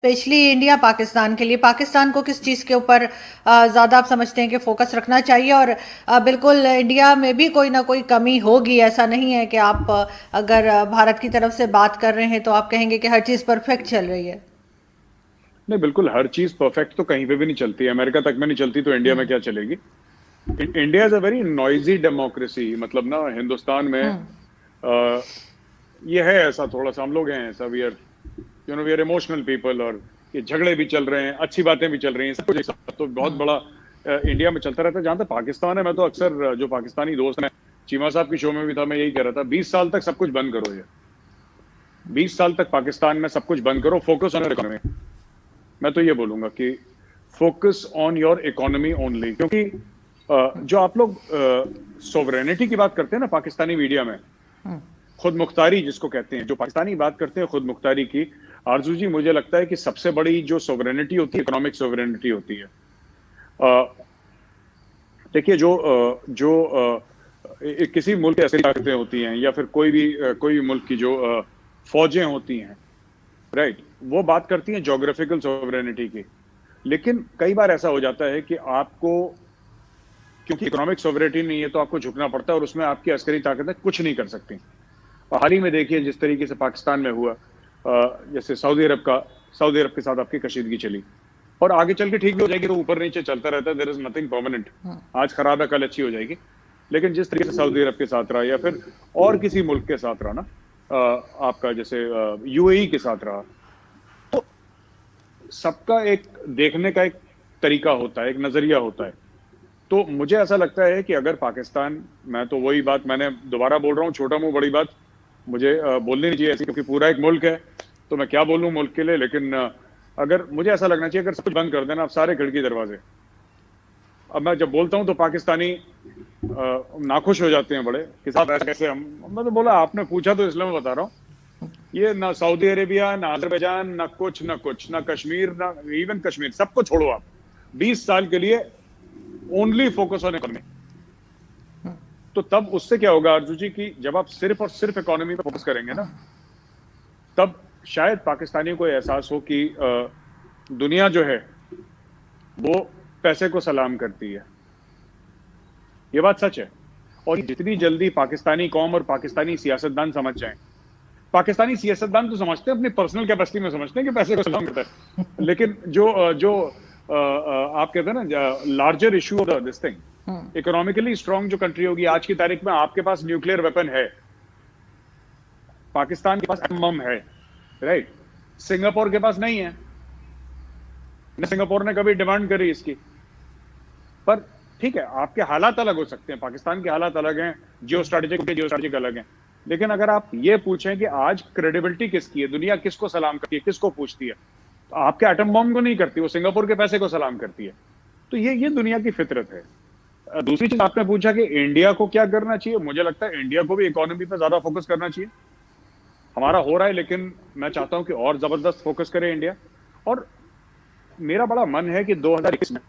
Specially India Pakistan के लिए, पाकिस्तान को किस चीज़ के ऊपर ज़्यादा आप समझते हैं कि फोकस रखना चाहिए? और बिल्कुल इंडिया में भी कोई ना कोई कमी होगी, ऐसा नहीं है कि आप अगर भारत की तरफ से बात कर रहे हैं तो आप कहेंगे कि हर चीज़ परफेक्ट चल रही है। नहीं, बिल्कुल हर चीज परफेक्ट तो कहीं पे भी नहीं चलती है। अमेरिका तक में नहीं चलती तो इंडिया में हम्म। क्या चलेगी? India is a very noisy democracy. मतलब ना, हिंदुस्तान में हम्म। ये है ऐसा, थोड़ा सा हम लोग हैं ऐसा, वी आर इमोशनल पीपल। और ये झगड़े भी चल रहे हैं, अच्छी बातें भी चल रही हैं, सब कुछ एक साथ तो बहुत बड़ा इंडिया में चलता रहता है। जहां तक पाकिस्तान है, मैं तो अक्सर जो पाकिस्तानी दोस्त हैं, चीमा साहब की शो में भी था, मैं यही कह रहा था, 20 साल तक सब कुछ बंद करो। ये 20 साल तक पाकिस्तान में सब कुछ बंद करो, फोकस ऑन योर इकोनॉमी। मैं तो ये बोलूंगा कि focus on your economy only. क्योंकि जो आप लोग सोवरेनिटी की बात करते हैं ना पाकिस्तानी मीडिया में, हम्म। खुद मुख्तारी जिसको कहते हैं, जो पाकिस्तानी बात करते हैं खुद मुख्तारी की, आरजू जी, मुझे लगता है कि सबसे बड़ी जो सोवरेनिटी होती है, इकोनॉमिक सोवरेनिटी होती है। देखिए, किसी मुल्क की असल ताकतें होती हैं, या फिर कोई भी मुल्क की जो फौजें होती हैं, राइट, वो बात करती हैं ज्योग्राफिकल सोवरेनिटी की। लेकिन कई बार ऐसा हो जाता है कि आपको, क्योंकि इकोनॉमिक सोवरेनिटी नहीं है, तो आपको झुकना पड़ता है, और उसमें आपकी अस्करी ताकतें कुछ नहीं कर सकती। और हाल ही में देखिए जिस तरीके से पाकिस्तान में हुआ, जैसे सऊदी अरब के साथ आपकी कशीदगी चली, और आगे चल के ठीक भी हो जाएगी, तो ऊपर नीचे चलता रहता है, देयर इज नथिंग परमानेंट। आज खराब है, कल अच्छी हो जाएगी। लेकिन जिस तरीके से सऊदी अरब के साथ रहा, या फिर और किसी मुल्क के साथ रहा ना, आपका जैसे यूएई के साथ रहा, तो सबका एक देखने का एक तरीका होता है, एक नजरिया होता है। तो मुझे ऐसा लगता है कि अगर पाकिस्तान, मैं तो वही बात मैंने दोबारा बोल रहा हूँ, छोटा मुंह बड़ी बात, मुझे बोलनी नहीं चाहिए ऐसी, क्योंकि पूरा एक मुल्क है, तो मैं क्या बोलूं मुल्क के लिए। लेकिन अगर मुझे ऐसा लगना चाहिए, अगर सब कुछ बंद कर देना, आप सारे खिड़की दरवाजे, अब मैं जब बोलता हूं तो पाकिस्तानी नाखुश हो जाते हैं बड़े, कि साहब ऐसे कैसे हम। मैं तो बोला, आपने पूछा तो इसलिए मैं बता रहा हूँ, ये ना सऊदी अरेबिया, ना अजरबैजान, ना कुछ, ना कश्मीर, ना इवन कश्मीर, सबको छोड़ो आप 20 साल के लिए ओनली फोकस ऑन इकोनॉमी। तो तब उससे क्या होगा अर्जु जी, कि जब आप सिर्फ और सिर्फ इकोनॉमी पे फोकस करेंगे ना, तब शायद पाकिस्तानियों को एहसास हो कि दुनिया जो है वो पैसे को सलाम करती है। ये बात सच है। और जितनी जल्दी पाकिस्तानी कौम और पाकिस्तानी सियासतदान समझ जाएं, पाकिस्तानी सियासतदान तो समझते हैं, अपनी पर्सनल कैपेसिटी में समझते हैं कि पैसे को सलाम करता है, लेकिन जो आप कहते हैं ना, larger issue of this thing, economically strong जो कंट्री होगी आज की तारीख में, आपके पास न्यूक्लियर वेपन है, पाकिस्तान के पास एटम बम है, राइट, सिंगापुर के पास नहीं है, सिंगापुर ने कभी डिमांड करी इसकी। पर ठीक है, आपके हालात अलग हो सकते हैं, पाकिस्तान के हालात अलग हैं, जियो स्ट्रेटेजिक अलग हैं। लेकिन अगर आप ये पूछें कि आज क्रेडिबिलिटी किसकी है, दुनिया किसको सलाम करती है, किसको पूछती है, तो आपके एटम बम को नहीं करती, वो सिंगापुर के पैसे को सलाम करती है। तो ये दुनिया की फितरत है। दूसरी चीज आपने पूछा कि इंडिया को क्या करना चाहिए, मुझे लगता है इंडिया को भी इकोनॉमी पर ज्यादा फोकस करना चाहिए। हमारा हो रहा है, लेकिन मैं चाहता हूं कि और जबरदस्त फोकस करे इंडिया। और मेरा बड़ा मन है कि 2021 में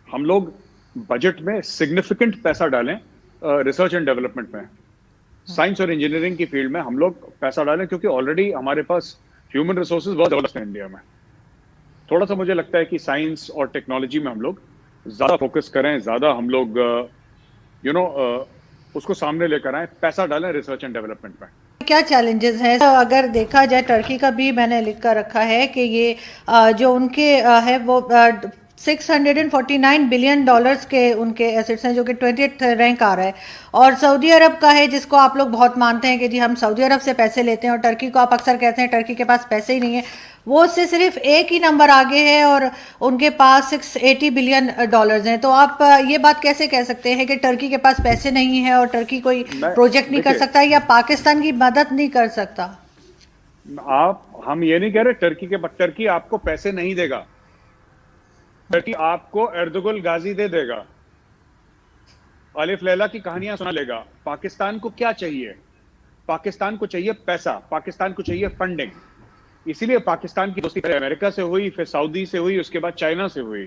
हम लोग बजट में सिग्निफिकेंट पैसा डालें रिसर्च एंड डेवलपमेंट में, साइंस और इंजीनियरिंग की फील्ड में हम लोग पैसा डालें, क्योंकि ऑलरेडी हमारे पास ह्यूमन रिसोर्सेज बहुत जबरदस्त है इंडिया में। थोड़ा सा मुझे लगता है कि साइंस और टेक्नोलॉजी में हम लोग ज्यादा फोकस करें, ज्यादा हम लोग उसको सामने लेकर आए, पैसा डालें रिसर्च एंड डेवलपमेंट में। क्या चैलेंजेस हैं? अगर देखा जाए, टर्की का भी मैंने लिख कर रखा है कि ये जो उनके है वो $649 बिलियन के उनके एसेट्स हैं, जो कि 20th रैंक आ रहा है। और सऊदी अरब का है, जिसको आप लोग बहुत मानते हैं कि जी हम सऊदी अरब से पैसे लेते हैं, और टर्की को आप अक्सर कहते हैं टर्की के पास पैसे ही नहीं है, वो उससे सिर्फ एक ही नंबर आगे है, और उनके पास $680 बिलियन हैं। तो आप ये बात कैसे कह सकते हैं कि टर्की के पास पैसे नहीं है और टर्की कोई मैं प्रोजेक्ट नहीं कर देखिए, सकता, या पाकिस्तान की मदद नहीं कर सकता? हम ये नहीं कह रहे टर्की आपको पैसे नहीं देगा, टर्की आपको एर्दुगल गाजी दे देगा, अलिफ लैला की कहानियां सुना लेगा। पाकिस्तान को क्या चाहिए? पाकिस्तान को चाहिए पैसा, पाकिस्तान को चाहिए फंडिंग। इसीलिए पाकिस्तान की दोस्ती पहले अमेरिका से हुई, फिर सऊदी से हुई, उसके बाद चाइना से हुई।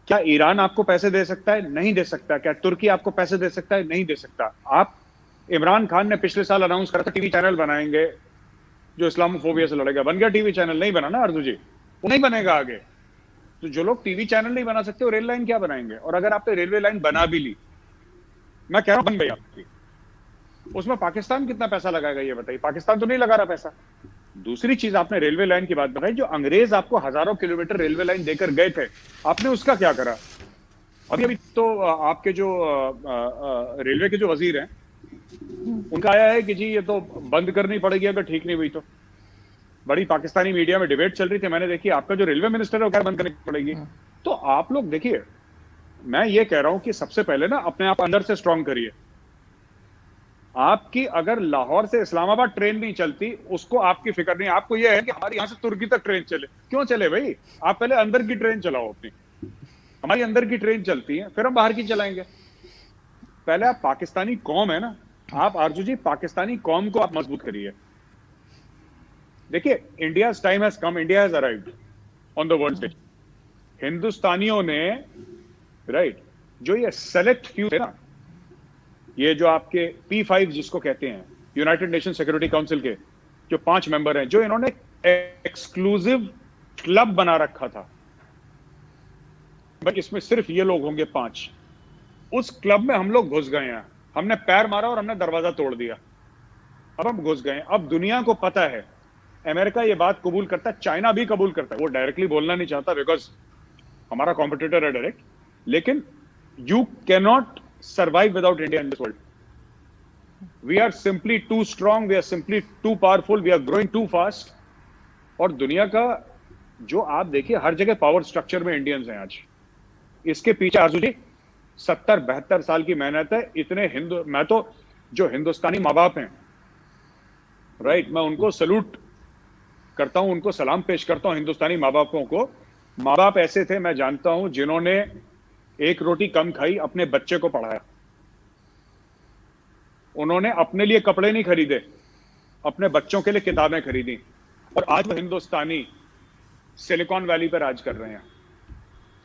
क्या ईरान आपको पैसे दे सकता है? नहीं दे सकता। क्या तुर्की आपको पैसे दे सकता है? नहीं दे सकता। इमरान खान ने पिछले साल अनाउंस करा था टीवी चैनल बनाएंगे, जो इस्लामोफोबिया से लड़ेगा। बन गया टीवी चैनल, नहीं बना ना अर्जु जी, वो नहीं बनेगा आगे। तो जो लोग टीवी चैनल नहीं बना सकते वो रेल लाइन क्या बनाएंगे? और अगर आपने रेलवे लाइन बना भी ली, मैं कह रहा हूं बन गई आपकी, उसमें पाकिस्तान कितना पैसा लगाएगा ये बताइए? पाकिस्तान तो नहीं लगा रहा पैसा। दूसरी चीज, आपने रेलवे लाइन की बात बताई, जो अंग्रेज आपको हजारों किलोमीटर रेलवे लाइन देकर गए थे, आपने उसका क्या करा? अभी अभी तो आपके जो रेलवे के जो वजीर हैं, उनका आया है कि जी ये तो बंद करनी पड़ेगी अगर ठीक नहीं हुई तो। बड़ी पाकिस्तानी मीडिया में डिबेट चल रही थी, मैंने देखी, आपका जो रेलवे मिनिस्टर है वो क्या बंद करनी पड़ेगी। तो आप लोग देखिए, मैं ये कह रहा हूं कि सबसे पहले ना अपने आप अंदर से स्ट्रांग करिए। आपकी अगर लाहौर से इस्लामाबाद ट्रेन नहीं चलती, उसको आपकी फिक्र नहीं, आपको यह है कि हमारी यहां से तुर्की तक ट्रेन चले। क्यों चले भाई? आप पहले अंदर की ट्रेन चलाओ अपनी। हमारी अंदर की ट्रेन चलती है, फिर हम बाहर की चलाएंगे। पहले आप पाकिस्तानी कौम है ना, आप आरजू जी पाकिस्तानी कौम को आप मजबूत करिए। देखिए, India time has come, India has arrived on the world stage. हिंदुस्तानियों ने राइट, जो ये सेलेक्ट फ्यू थे ना, ये जो आपके P5 जिसको कहते हैं, यूनाइटेड नेशन सिक्योरिटी काउंसिल के जो 5 मेंबर हैं, जो इन्होंने एक्सक्लूसिव क्लब बना रखा था, भाई इसमें सिर्फ ये लोग होंगे 5। उस क्लब में हम लोग घुस गए हैं, हमने पैर मारा और हमने दरवाजा तोड़ दिया। अब हम घुस गए। अब दुनिया को पता है, अमेरिका ये बात कबूल करता है, चाइना भी कबूल करता है। वो डायरेक्टली बोलना नहीं चाहता बिकॉज हमारा कॉम्पिटिटर है डायरेक्ट, लेकिन you cannot survive without India in this world. We are simply too strong, we are simply too powerful, we are growing too fast. और दुनिया का जो आप देखिए, हर जगह पावर स्ट्रक्चर में इंडियंस हैं आज। इसके पीछे आरजू जी 70-72 साल की मेहनत है। इतने मैं तो जो हिंदुस्तानी माँ बाप हैं राइट, मैं उनको सल्यूट करता हूं, उनको सलाम पेश करता हूं, हिंदुस्तानी माँ बापों को। माँ बाप ऐसे थे, मैं जानता हूं, जिन्होंने एक रोटी कम खाई, अपने बच्चे को पढ़ाया। उन्होंने अपने लिए कपड़े नहीं खरीदे, अपने बच्चों के लिए किताबें खरीदी। और आज वो हिंदुस्तानी सिलिकॉन वैली पर राज कर रहे हैं।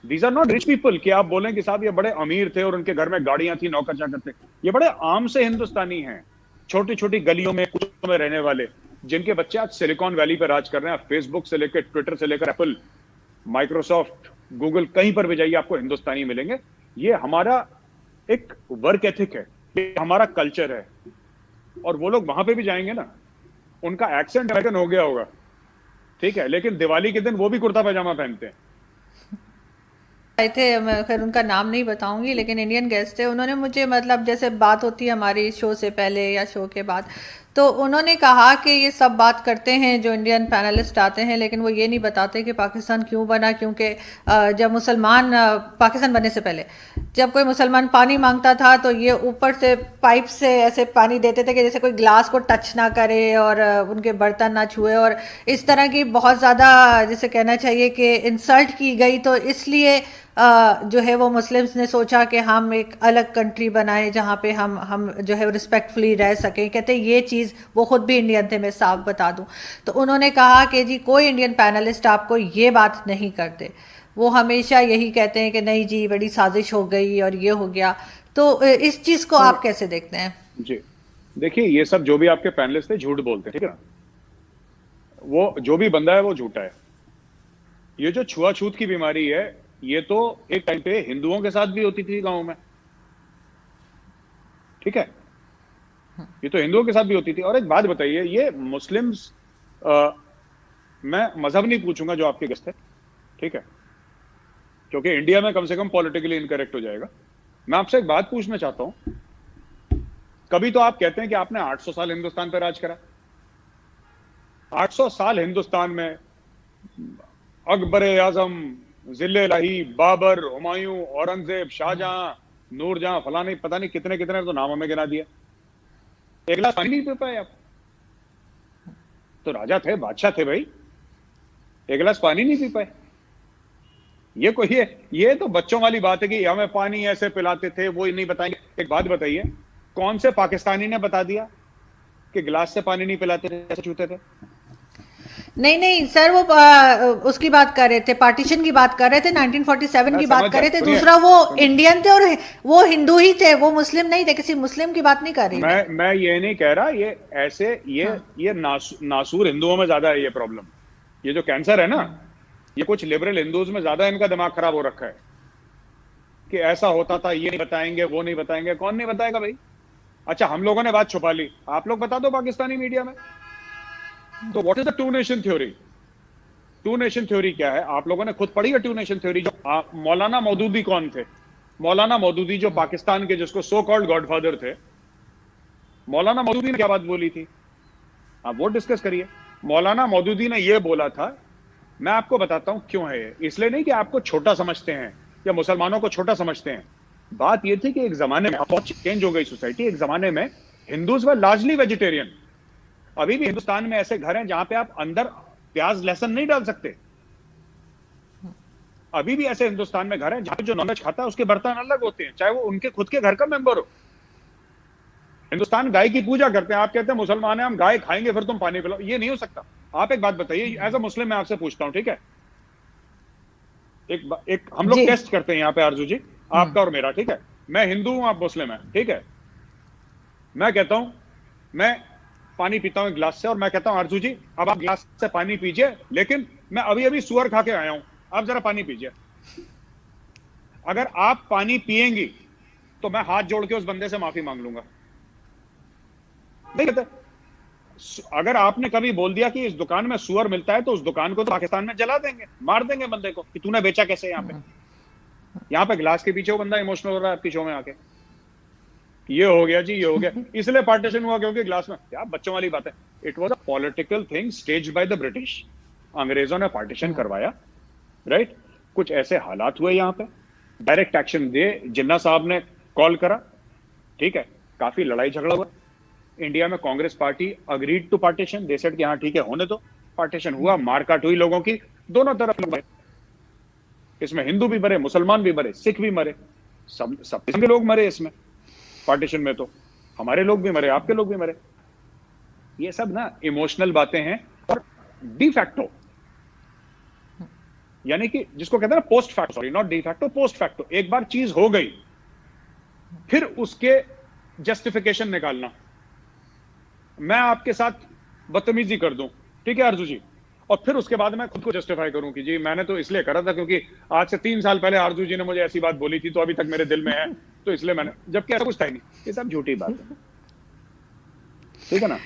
These are not rich people कि आप बोलें कि साहब ये बड़े अमीर थे और उनके घर में गाड़ियां थी, नौकर चाकर थे। ये बड़े आम से हिंदुस्तानी हैं, छोटी छोटी गलियों में, कुचों में रहने वाले, जिनके बच्चे आज सिलिकॉन वैली पर राज कर रहे हैं। फेसबुक से लेकर, ट्विटर से लेकर, एप्पल, माइक्रोसॉफ्ट, गूगल, कहीं पर भी जाइए आपको हिंदुस्तानी मिलेंगे। ये हमारा एक वर्क एथिक है, ये हमारा कल्चर है। और वो लोग वहां पे भी जाएंगे ना, उनका एक्सेंट अमेरिकन हो गया होगा, ठीक है, लेकिन दिवाली के दिन वो भी कुर्ता पैजामा पहनते हैं। आए थे, मैं खैर उनका नाम नहीं बताऊंगी, लेकिन इंडियन गेस्ट थे। उन्होंने मुझे, मतलब जैसे बात होती है हमारी शो से पहले या शो के बाद, तो उन्होंने कहा कि ये सब बात करते हैं जो इंडियन पैनलिस्ट आते हैं, लेकिन वो ये नहीं बताते कि पाकिस्तान क्यों बना। क्योंकि जब मुसलमान, पाकिस्तान बनने से पहले जब कोई मुसलमान पानी मांगता था तो ये ऊपर से पाइप से ऐसे पानी देते थे कि जैसे कोई ग्लास को टच ना करे और उनके बर्तन ना छुए, और इस तरह की बहुत ज़्यादा, जिसे कहना चाहिए कि इंसल्ट की गई। तो इसलिए जो है वो मुस्लिम्स ने सोचा कि हम एक अलग कंट्री बनाएं जहाँ पे हम जो है रिस्पेक्टफुली रह सकें। कहते ये चीज़, वो खुद भी इंडियन थे, मैं साफ बता दूं। तो उन्होंने कहा कि जी कोई इंडियन पैनलिस्ट आपको ये बात नहीं करते, वो हमेशा यही कहते हैं कि नहीं जी बड़ी साजिश हो गई और ये हो गया। तो इस चीज़ को आप कैसे देखते हैं? जी देखिए, ये सब जो भी आपके पैनलिस्ट थे झूठ बोलते हैं, ठीक है ना। वो जो भी बंदा है वो झूठा है। ये जो छुआछूत की बीमारी है, ये तो एक टाइम पे हिंदुओं के साथ भी होती थी गांव में, ठीक है, ये तो हिंदुओं के साथ भी होती थी। और एक बात बताइए, ये मुस्लिम्स, मैं मजहब नहीं पूछूंगा जो आपके गेस्ट है, ठीक है, क्योंकि इंडिया में कम से कम पॉलिटिकली इनकरेक्ट हो जाएगा। मैं आपसे एक बात पूछना चाहता हूं, कभी तो आप कहते हैं कि आपने 800 साल हिंदुस्तान पर राज करा। 800 साल हिंदुस्तान में अकबर आजम, जिले लाही, बाबर, हुमायूं, औरंगजेब, शाहजहां, नूरजहां, फलाने, पता नहीं कितने कितने तो नाम हमें गिना दिया। एक गिलास पानी नहीं पी पाए आप? तो राजा थे, बादशाह थे भाई, एक गिलास पानी नहीं पी पाए। ये कोई है? ये तो बच्चों वाली बात है कि हमें पानी ऐसे पिलाते थे, वो नहीं बताएंगे। एक बात बताइए, कौन से पाकिस्तानी ने बता दिया कि गिलास से पानी नहीं पिलाते थे, ऐसे छूते थे? नहीं नहीं सर, वो उसकी बात कर रहे थे, पार्टीशन की बात कर रहे थे, 1947 मैं की बात समझ कर गया, रहे थे। सुनिए दूसरा वो सुनिए। इंडियन थे और वो हिंदू ही थे, वो मुस्लिम नहीं थे, किसी मुस्लिम की बात नहीं कर रही मैं। मैं ये नहीं कह रहा, ये ऐसे हाँ। ये नासूर हिंदुओं में ज्यादा है ये प्रॉब्लम। ये जो कैंसर है ना, हाँ। ये कुछ लिबरल हिंदूज में ज्यादा इनका दिमाग खराब हो रखा है कि ऐसा होता था, ये नहीं बताएंगे, वो नहीं बताएंगे। कौन नहीं बताएगा भाई? अच्छा, हम लोगों ने बात छुपा ली, आप लोग बता दो पाकिस्तानी मीडिया में। तो what is the two nation theory? Two nation theory क्या है? आप लोगों ने खुद पढ़ी है टू नेशन थ्योरी? जो मौलाना मौदूदी कौन थे? मौलाना मौदूदी जो पाकिस्तान के, जिसको सो कॉल्ड गॉडफादर थे, मौलाना मौदूदी ने क्या बात बोली थी? आप वो डिस्कस करिए। मौलाना मौदूदी ने ये बोला था, मैं आपको बताता हूं क्यों है ये। इसलिए नहीं कि आपको छोटा समझते हैं या मुसलमानों को छोटा समझते हैं। बात ये थी कि एक जमाने में, बहुत चेंज हो गई सोसाइटी, एक जमाने में हिंदूज वर लार्जली वेजिटेरियन। अभी भी हिंदुस्तान में ऐसे घर हैं जहां पे आप अंदर प्याज लहसुन नहीं डाल सकते। अभी भी ऐसे हिंदुस्तान में घर हैं जहां पे जो नॉनवेज खाता है उसके बर्तन अलग होते हैं, चाहे वो उनके खुद के घर का मेंबर हो। हिंदुस्तान गाय की पूजा करते हैं, आप कहते हैं मुसलमान हैं हम गाय खाएंगे फिर तुम पानी पिलाओ, ये नहीं हो सकता। आप एक बात बताइए, एज अ मुस्लिम मैं आपसे पूछता हूं, ठीक है? एक हम लोग जी। टेस्ट करते हैं यहाँ पे आरजू जी, आपका और मेरा, ठीक है? मैं हिंदू हूं, आप मुस्लिम हैं, ठीक है? मैं कहता हूं, मैं पानी पीता हूं एक गिलास से, और मैं कहता हूं आरजू जी अब आप गिलास से पानी पीजिए, लेकिन मैं अभी अभी सुअर खा के आया हूं, आप जरा पानी पीजिए। अगर आप पानी पिएंगी तो मैं हाथ जोड़ के उस बंदे से माफी मांग लूंगा। नहीं कहते? अगर आपने कभी बोल दिया कि इस दुकान में सुअर मिलता है, तो उस दुकान को तो पाकिस्तान में जला देंगे, मार देंगे बंदे को कि तूने बेचा कैसे। यहाँ पे गिलास के पीछे वो बंदा इमोशनल हो रहा है आपकी शो में आके, ये हो गया जी, ये हो गया, इसलिए पार्टीशन हुआ क्योंकि ग्लास में। क्या बच्चों वाली बात है? It was a political thing staged by the British. अंग्रेजों ने पार्टीशन करवाया, राइट? कुछ ऐसे हालात हुए यहाँ पे, डायरेक्ट एक्शन दे जिन्ना साहब ने कॉल करा, ठीक है? काफी लड़ाई झगड़ा हुआ। इंडिया में Congress party agreed to partition, they said कि हाँ ठीक है होने दो। पार्टीशन हुआ, मारकाट हुई लोगों की, दोनों तरफ लोग मरे। इसमें हिंदू भी मरे, मुसलमान भी मरे, सिख भी मरे, सब सब किस्म के लोग मरे इसमें। पार्टीशन में तो हमारे लोग भी मरे, आपके लोग भी मरे। ये सब ना इमोशनल बातें हैं, और डी फैक्टो, यानी कि जिसको कहते हैं ना post facto, sorry not de facto, post facto. एक बार चीज हो गई, फिर उसके जस्टिफिकेशन निकालना। मैं आपके साथ बदतमीजी कर दूं, ठीक है आरजू जी, और फिर उसके बाद मैं खुद को जस्टिफाई करूं कि जी मैंने तो इसलिए करा था क्योंकि आज से 3 साल पहले आरजू जी ने मुझे ऐसी बात बोली थी, तो अभी तक मेरे दिल में है, तो इसलिए मैंने, जबकि ऐसा कुछ था ही नहीं। ये सब झूठी बात है, ठीक है ना?